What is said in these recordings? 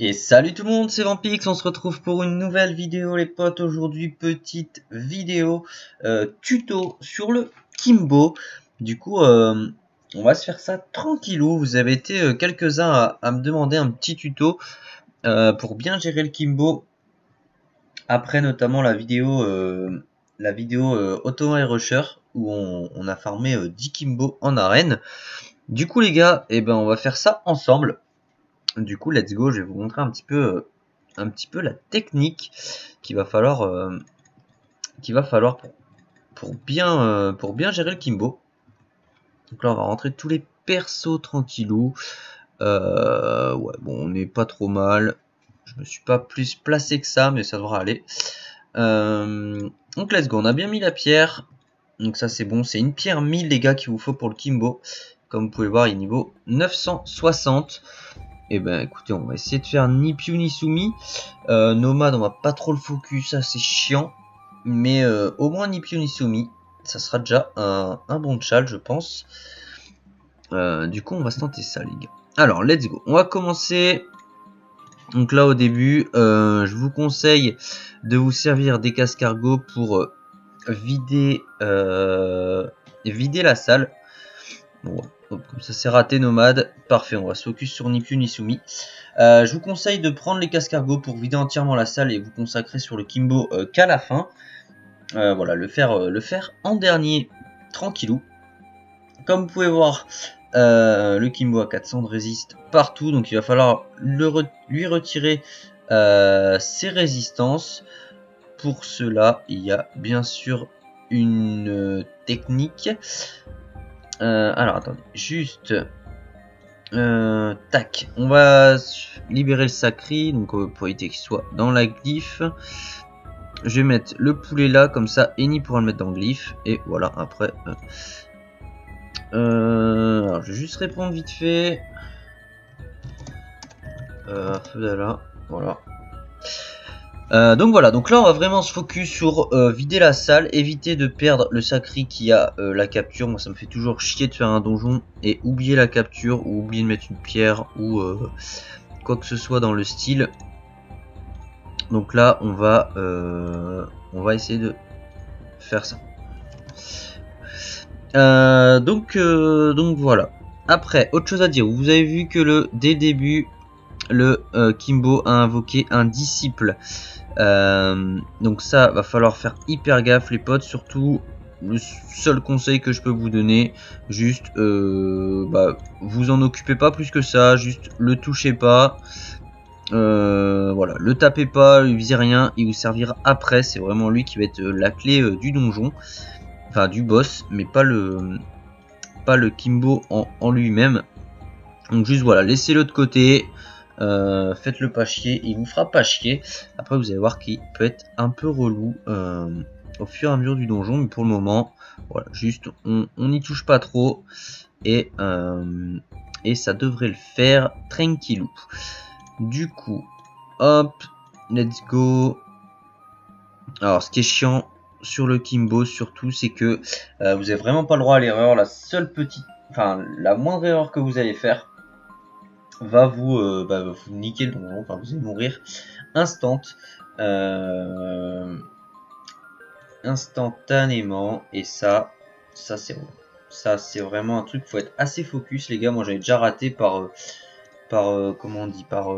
Et salut tout le monde, c'est Vampix, on se retrouve pour une nouvelle vidéo les potes. Aujourd'hui petite vidéo tuto sur le Kimbo. Du coup on va se faire ça tranquillou. Vous avez été quelques-uns à me demander un petit tuto pour bien gérer le Kimbo. Après notamment la vidéo Ottoman et Rusher où on a farmé 10 Kimbo en arène. Du coup les gars, on va faire ça ensemble. Du coup, let's go, je vais vous montrer un petit peu la technique qu'il va falloir, pour bien gérer le Kimbo. Donc là, on va rentrer tous les persos tranquillou. Ouais, bon, on n'est pas trop mal. Je me suis pas plus placé que ça, mais ça devra aller. Donc let's go, on a bien mis la pierre. Donc ça c'est bon, c'est une pierre 1000 les gars qu'il vous faut pour le Kimbo. Comme vous pouvez le voir, il est niveau 960. Et écoutez, on va essayer de faire ni Piu ni Sumi. Nomade, on va pas trop le focus, ça c'est chiant. Mais au moins ni Piu ni Sumi, ça sera déjà un bon challenge, je pense. Du coup, on va se tenter ça, les gars. Alors, let's go. On va commencer. Donc là, au début, je vous conseille de vous servir des cascargots pour vider la salle. Bon, comme ça c'est raté nomade, parfait, on va se focus sur ni Piu ni Sumi. Je vous conseille de prendre les cascargots pour vider entièrement la salle et vous consacrer sur le Kimbo qu'à la fin. Voilà, le faire en dernier, tranquillou. Comme vous pouvez voir, le Kimbo a 400 de résiste partout, donc il va falloir lui retirer ses résistances. Pour cela, il y a bien sûr une technique. Alors attendez, juste tac, on va libérer le sacré, donc pour éviter qu'il soit dans la glyphe. Je vais mettre le poulet là, comme ça Eni pourra le mettre dans le glyphe. Et voilà, après alors je vais juste répondre vite fait. Là, voilà. Donc voilà, donc là on va vraiment se focus sur vider la salle, éviter de perdre le sacré qui a la capture. Moi ça me fait toujours chier de faire un donjon et oublier la capture ou oublier de mettre une pierre ou quoi que ce soit dans le style. Donc là on va essayer de faire ça. Donc voilà. Après, autre chose à dire, vous avez vu que dès le début, le Kimbo a invoqué un disciple. Donc ça va falloir faire hyper gaffe les potes, surtout le seul conseil que je peux vous donner, juste vous en occupez pas plus que ça, juste le touchez pas, voilà, le tapez pas, lui visez rien, il vous servira après, c'est vraiment lui qui va être la clé du donjon, enfin du boss, mais pas le Kimbo en lui-même. Donc juste voilà, laissez-le de côté. Faites-le pas chier, il vous fera pas chier. Après vous allez voir qu'il peut être un peu relou au fur et à mesure du donjon, mais pour le moment voilà, juste on n'y touche pas trop et ça devrait le faire tranquillou. Du coup hop, let's go. Alors ce qui est chiant sur le Kimbo surtout, c'est que vous avez vraiment pas le droit à l'erreur. La moindre erreur que vous allez faire va vous niquer le donjon, enfin vous allez mourir instantanément, et ça c'est vraiment un truc, faut être assez focus les gars. Moi j'avais déjà raté par comment on dit, par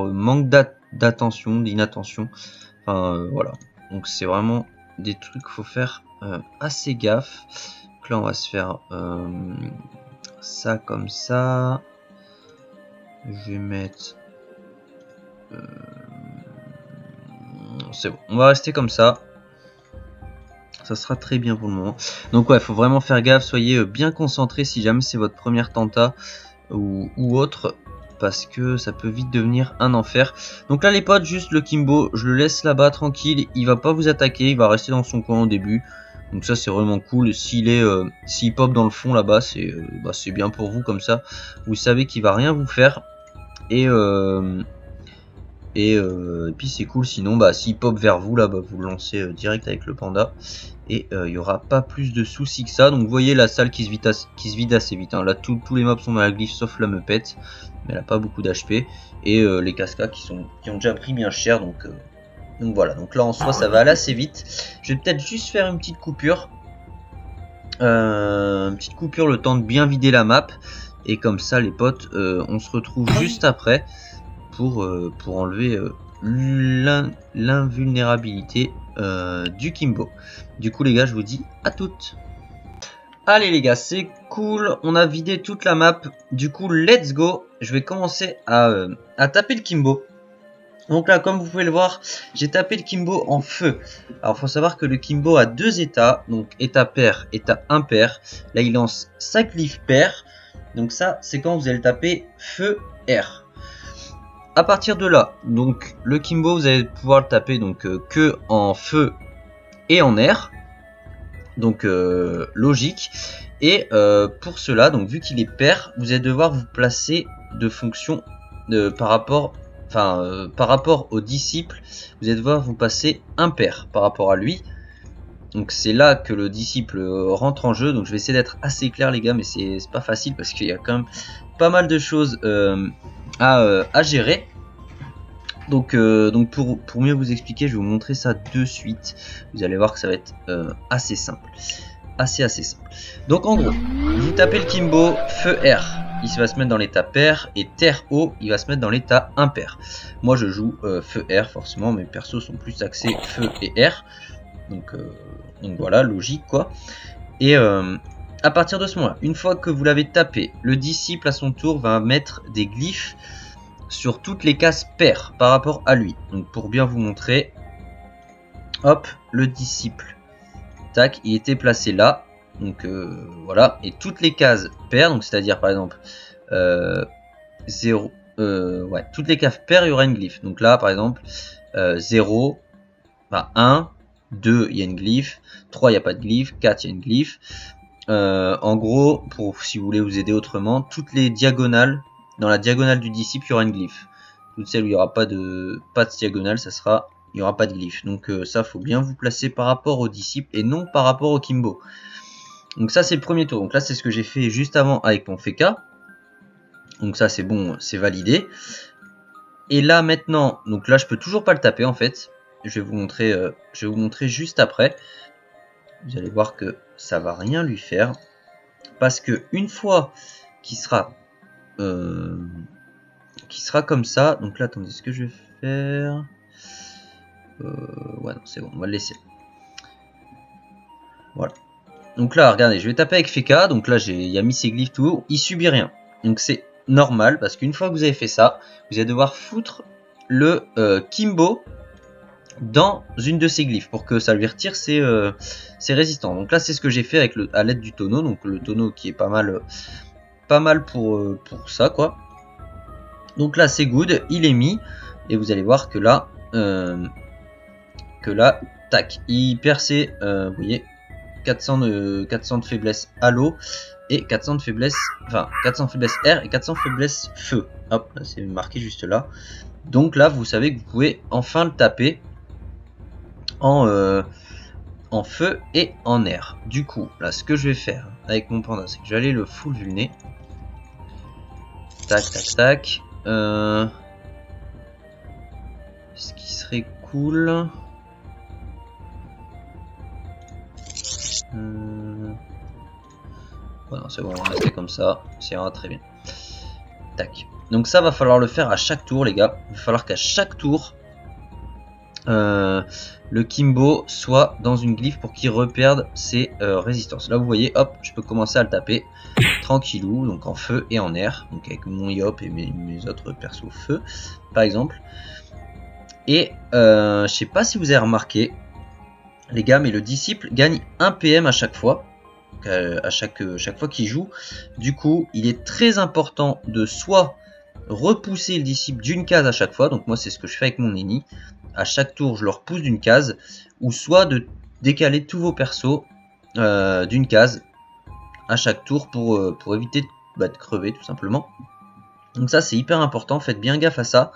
manque d'attention, d'inattention, enfin voilà, donc c'est vraiment des trucs qu'il faut faire assez gaffe. Donc là on va se faire ça comme ça. Je vais mettre c'est bon, on va rester comme ça, ça sera très bien pour le moment. Donc ouais, faut vraiment faire gaffe, soyez bien concentré si jamais c'est votre première tenta ou autre, parce que ça peut vite devenir un enfer. Donc là les potes, juste le Kimbo, je le laisse là-bas tranquille, il va pas vous attaquer, il va rester dans son coin au début. Donc ça c'est vraiment cool. S'il pop dans le fond là-bas, c'est bien pour vous, comme ça vous savez qu'il va rien vous faire. Et Et puis c'est cool, sinon bah s'il pop vers vous là, bah, vous le lancez direct avec le panda. Et il n'y aura pas plus de soucis que ça. Donc vous voyez la salle qui se vide assez vite. Hein. Là tous les mobs sont dans la glyphe sauf la meupette. Mais elle n'a pas beaucoup d'HP. Et les cascas qui ont déjà pris bien cher. Donc voilà. Donc là en soi ça va aller assez vite. Je vais peut-être juste faire une petite coupure. Le temps de bien vider la map. Et comme ça les potes, on se retrouve juste après. Pour enlever l'invulnérabilité du Kimbo. Du coup les gars, je vous dis à toutes. Allez les gars, c'est cool, on a vidé toute la map. Du coup let's go. Je vais commencer à taper le Kimbo. Donc là comme vous pouvez le voir, j'ai tapé le Kimbo en feu. Alors faut savoir que le Kimbo a deux états, donc état pair, état impair. Là il lance 5 glyphes pair. Donc ça c'est quand vous allez taper feu R. À partir de là, donc le Kimbo, vous allez pouvoir le taper donc que en feu et en air, donc logique. Et pour cela, donc vu qu'il est pair, vous allez devoir vous placer de fonction par rapport au disciple, vous allez devoir vous passer impair par rapport à lui. Donc c'est là que le disciple rentre en jeu. Donc je vais essayer d'être assez clair les gars, mais c'est pas facile parce qu'il y a quand même pas mal de choses à gérer. Donc pour mieux vous expliquer, je vais vous montrer ça de suite. Vous allez voir que ça va être assez simple. Assez simple. Donc en gros, vous tapez le Kimbo, feu R, il va se mettre dans l'état pair, et terre O, il va se mettre dans l'état impair. Moi je joue feu R forcément, mes persos sont plus axés feu et R. Donc voilà, logique quoi. Et à partir de ce moment-là, une fois que vous l'avez tapé, le disciple à son tour va mettre des glyphes sur toutes les cases paires par rapport à lui. Donc pour bien vous montrer, hop, le disciple, tac, il était placé là. Donc voilà, et toutes les cases paires, donc c'est-à-dire par exemple 0, ouais, toutes les cases paires, il y aura une glyphe. Donc là par exemple 0, enfin 1, 2, il y a une glyphe, 3, il n'y a pas de glyphe, 4, il y a une glyphe. En gros, pour si vous voulez vous aider autrement, toutes les diagonales, dans la diagonale du disciple, il y aura une glyphe. Toutes celles où il n'y aura pas de diagonale, il n'y aura pas de glyphe. Donc ça, faut bien vous placer par rapport au disciple et non par rapport au Kimbo. Donc ça, c'est le premier tour. Donc là, c'est ce que j'ai fait juste avant avec mon Feka. Donc ça, c'est bon, c'est validé. Et là, maintenant, donc là, je peux toujours pas le taper en fait. Je vais vous montrer juste après. Vous allez voir que ça va rien lui faire. Parce que une fois qu'il sera comme ça, donc là attendez, ce que je vais faire, ouais non c'est bon, on va le laisser, voilà. Donc là regardez, je vais taper avec Feka, donc là il a mis ses glyphes tout haut, il subit rien, donc c'est normal parce qu'une fois que vous avez fait ça, vous allez devoir foutre le Kimbo dans une de ses glyphes pour que ça lui retire ses résistants. Donc là c'est ce que j'ai fait avec à l'aide du tonneau, donc le tonneau qui est pas mal pour ça quoi. Donc là c'est good, il est mis et vous allez voir que là tac, il perd ses vous voyez 400 de faiblesse à l'eau et 400 de faiblesse, enfin 400 faiblesse air et 400 faiblesse feu. Hop, là c'est marqué juste là. Donc là vous savez que vous pouvez enfin le taper en feu et en air. Du coup là ce que je vais faire avec mon panda, c'est que je vais aller le full vulné. Tac tac tac. Ce qui serait cool. Voilà, c'est bon, on a fait comme ça, ça ira très bien. Tac. Donc ça va falloir le faire à chaque tour les gars. Il va falloir qu'à chaque tour le Kimbo soit dans une glyphe pour qu'il reperde ses résistances. Là vous voyez, hop, je peux commencer à le taper tranquillou, donc en feu et en air, donc avec mon Yop et mes autres persos feu par exemple. Et je sais pas si vous avez remarqué les gars, mais le disciple gagne 1 PM à chaque fois, à chaque fois qu'il joue. Du coup il est très important de soit repousser le disciple d'une case à chaque fois, donc moi c'est ce que je fais avec mon Eni, à chaque tour je le repousse d'une case, ou soit de décaler tous vos persos d'une case à chaque tour pour éviter de crever tout simplement. Donc ça c'est hyper important, faites bien gaffe à ça.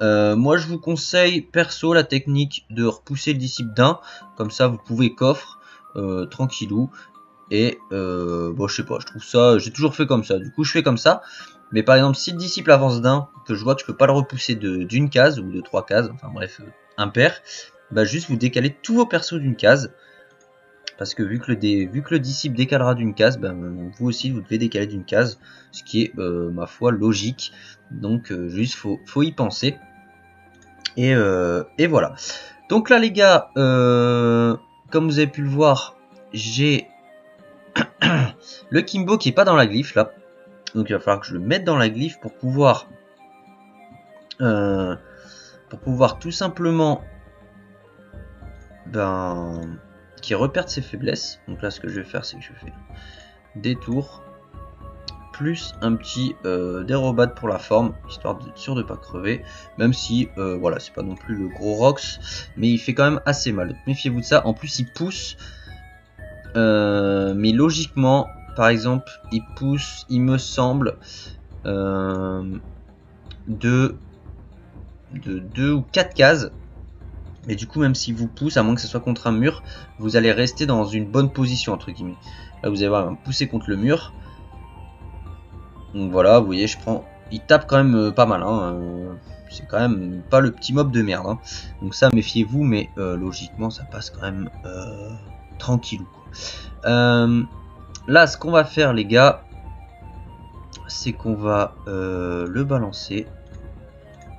Moi je vous conseille perso la technique de repousser le disciple d'un, comme ça vous pouvez coffre tranquillou. Et bon je sais pas, je trouve ça, j'ai toujours fait comme ça, du coup je fais comme ça. Mais par exemple si le disciple avance d'un, que je vois que je peux pas le repousser d'une case ou de 3 cases, enfin bref, impair, bah juste vous décalez tous vos persos d'une case. Parce que vu que le disciple décalera d'une case, ben, vous aussi vous devez décaler d'une case, ce qui est ma foi logique. Donc juste faut y penser. Et voilà. Donc là les gars, comme vous avez pu le voir, j'ai le Kimbo qui est pas dans la glyphe là. Donc il va falloir que je le mette dans la glyphe pour pouvoir tout simplement qui repère ses faiblesses. Donc là ce que je vais faire c'est que je fais détour plus un petit dérobade pour la forme, histoire d'être sûr de pas crever, même si voilà c'est pas non plus le gros Rox, mais il fait quand même assez mal, donc méfiez-vous de ça. En plus il pousse, mais logiquement par exemple il pousse, il me semble, de 2 ou 4 cases, et du coup même s'il vous pousse, à moins que ce soit contre un mur, vous allez rester dans une bonne position entre guillemets. Là vous allez voir, il va me pousser contre le mur. Donc voilà, vous voyez, il tape quand même pas mal, hein. C'est quand même pas le petit mob de merde, hein. Donc ça, méfiez-vous, mais logiquement, ça passe quand même tranquillou, quoi. Là, ce qu'on va faire, les gars, c'est qu'on va le balancer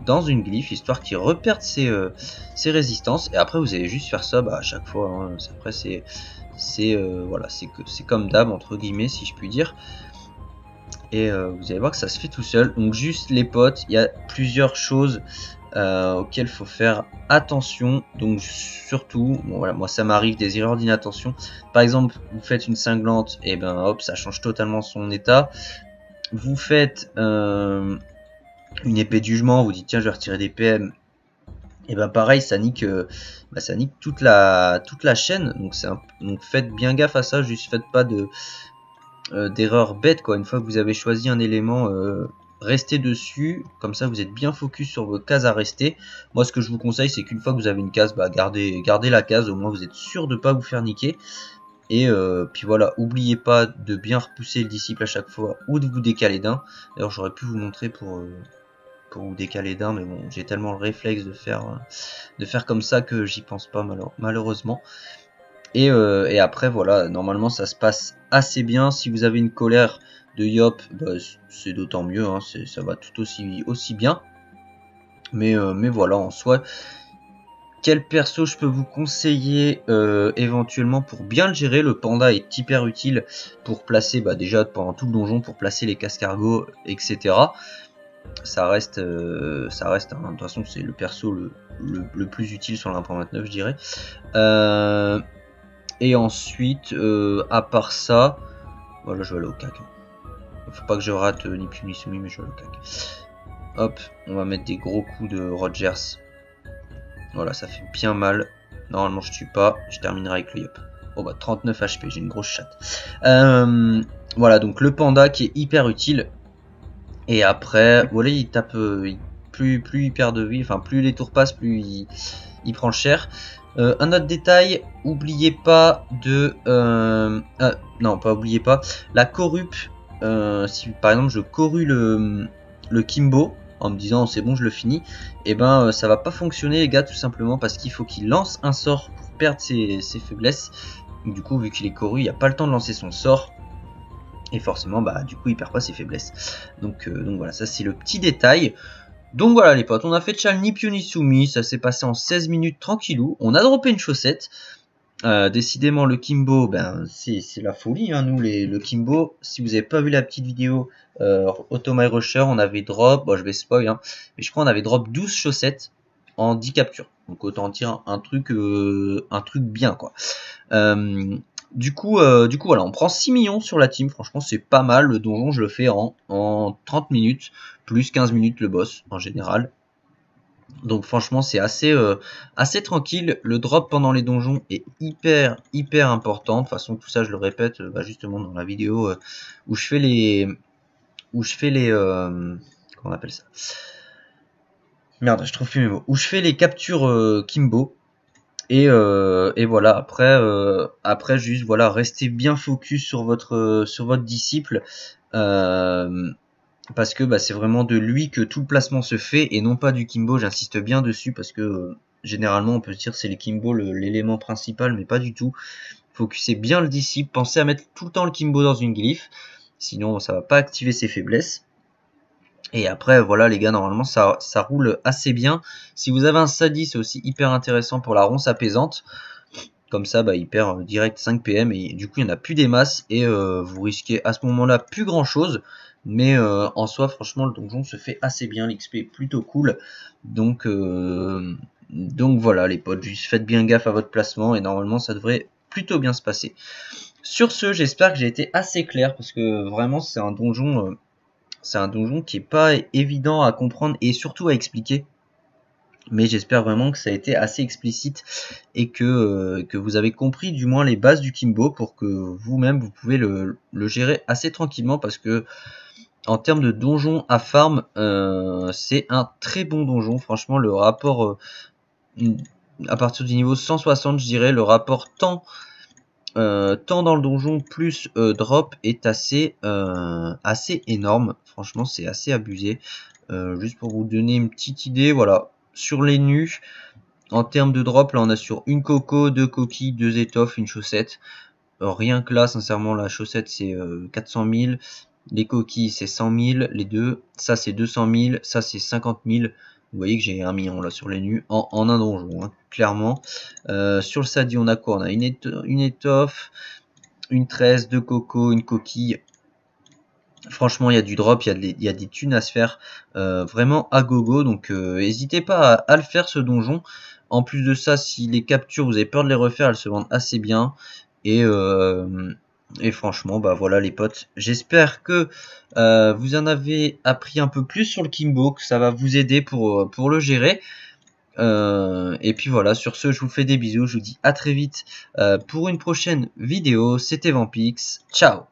dans une glyphe, histoire qu'il reperde ses résistances. Et après, vous allez juste faire ça à chaque fois, hein. Après, voilà, c'est comme d'hab, entre guillemets, si je puis dire. Et vous allez voir que ça se fait tout seul. Donc juste les potes, il y a plusieurs choses auxquelles il faut faire attention. Donc surtout, bon, voilà, moi ça m'arrive des erreurs d'inattention. Par exemple, vous faites une cinglante, et ben hop, ça change totalement son état. Vous faites une épée du jugement, vous dites tiens je vais retirer des PM. Et ben pareil, ça nique toute la chaîne. Donc faites bien gaffe à ça, juste faites pas d'erreur bête quoi. Une fois que vous avez choisi un élément, restez dessus, comme ça vous êtes bien focus sur vos cases à rester. Moi ce que je vous conseille c'est qu'une fois que vous avez une case, gardez la case, au moins vous êtes sûr de pas vous faire niquer. Et puis voilà, oubliez pas de bien repousser le disciple à chaque fois ou de vous décaler d'un. D'ailleurs j'aurais pu vous montrer pour vous décaler d'un, mais bon j'ai tellement le réflexe de faire comme ça que j'y pense pas malheureusement. Et après voilà, normalement ça se passe assez bien. Si vous avez une colère de Yop, c'est d'autant mieux, hein, ça va tout aussi bien. Mais voilà, en soi, quel perso je peux vous conseiller éventuellement pour bien le gérer? Le panda est hyper utile pour placer, déjà pendant tout le donjon, pour placer les cascargots, etc. Ça reste, hein, de toute façon c'est le perso le plus utile sur l'1.29 je dirais. Et ensuite, à part ça, voilà, je vais aller au cac. Faut pas que je rate ni Piu ni Sumi, mais je vais aller au cac. Hop, on va mettre des gros coups de Rogers. Voilà, ça fait bien mal. Normalement, je tue pas. Je terminerai avec le Yop. Oh 39 HP, j'ai une grosse chatte. Voilà, donc le panda qui est hyper utile. Et après, voilà, il tape. Plus il perd de vie, enfin, plus les tours passent, plus il prend cher. Un autre détail, oubliez pas de... non, pas oubliez pas. La corrup, si par exemple je corrue le Kimbo, en me disant c'est bon je le finis, et ben ça va pas fonctionner les gars, tout simplement parce qu'il faut qu'il lance un sort pour perdre ses faiblesses. Du coup vu qu'il est corru, il n'y a pas le temps de lancer son sort. Et forcément du coup il perd pas ses faiblesses. Donc voilà, ça c'est le petit détail. Donc voilà les potes, on a fait Chal ni Piu ni Sumi, ça s'est passé en 16 minutes tranquillou, on a droppé une chaussette. Décidément le Kimbo, c'est la folie, hein, nous le Kimbo, si vous n'avez pas vu la petite vidéo Automai Rusher, on avait drop, je vais spoil, hein, mais je crois on avait drop 12 chaussettes en 10 captures, donc autant dire un truc bien quoi. Du coup voilà, on prend 6 millions sur la team, franchement c'est pas mal, le donjon je le fais en 30 minutes, plus 15 minutes le boss en général. Donc franchement c'est assez tranquille, le drop pendant les donjons est hyper important, de toute façon tout ça je le répète justement dans la vidéo où je fais les comment on appelle ça, Merde, je trouve plus mes mots. Où je fais les captures Kimbo. Et voilà, après juste voilà, restez bien focus sur votre disciple. Parce que bah, c'est vraiment de lui que tout le placement se fait et non pas du Kimbo. J'insiste bien dessus parce que généralement on peut se dire c'est les Kimbo l'élément principal, mais pas du tout. Focussez bien le disciple, pensez à mettre tout le temps le Kimbo dans une glyphe, sinon ça va pas activer ses faiblesses. Et après voilà les gars, normalement ça roule assez bien. Si vous avez un Sadi, c'est aussi hyper intéressant pour la ronce apaisante. Comme ça, bah, il perd direct 5 PM et du coup il n'y en a plus des masses et vous risquez à ce moment-là plus grand chose. Mais en soi, franchement, le donjon se fait assez bien, l'XP est plutôt cool. Donc voilà les potes, juste faites bien gaffe à votre placement et normalement ça devrait plutôt bien se passer. Sur ce, j'espère que j'ai été assez clair parce que vraiment c'est un donjon qui est pas évident à comprendre et surtout à expliquer. Mais j'espère vraiment que ça a été assez explicite et que vous avez compris du moins les bases du Kimbo pour que vous-même vous pouvez le gérer assez tranquillement parce que en termes de donjon à farm, c'est un très bon donjon. Franchement, le rapport à partir du niveau 160, je dirais, le rapport temps dans le donjon plus drop est assez énorme. Franchement, c'est assez abusé. Juste pour vous donner une petite idée, voilà, sur les nus. En termes de drop, là on a sur une coco, 2 coquilles, 2 étoffes, une chaussette. Rien que là, sincèrement, la chaussette c'est 400 000. Les coquilles c'est 100 000. Les deux, ça c'est 200 000. Ça c'est 50 000. Vous voyez que j'ai 1 million là sur les nus en un donjon, hein, clairement. Sur le Sadi, on a quoi? On a une étoffe, une tresse, 2 cocos, une coquille. Franchement, il y a du drop, il y a des thunes à se faire vraiment à gogo. Donc, n'hésitez pas à le faire ce donjon. En plus de ça, si les captures, vous avez peur de les refaire, elles se vendent assez bien. Et franchement, bah voilà les potes. J'espère que vous en avez appris un peu plus sur le Kimbo, que ça va vous aider pour le gérer. Et puis voilà, sur ce, je vous fais des bisous. Je vous dis à très vite pour une prochaine vidéo. C'était Vampix. Ciao!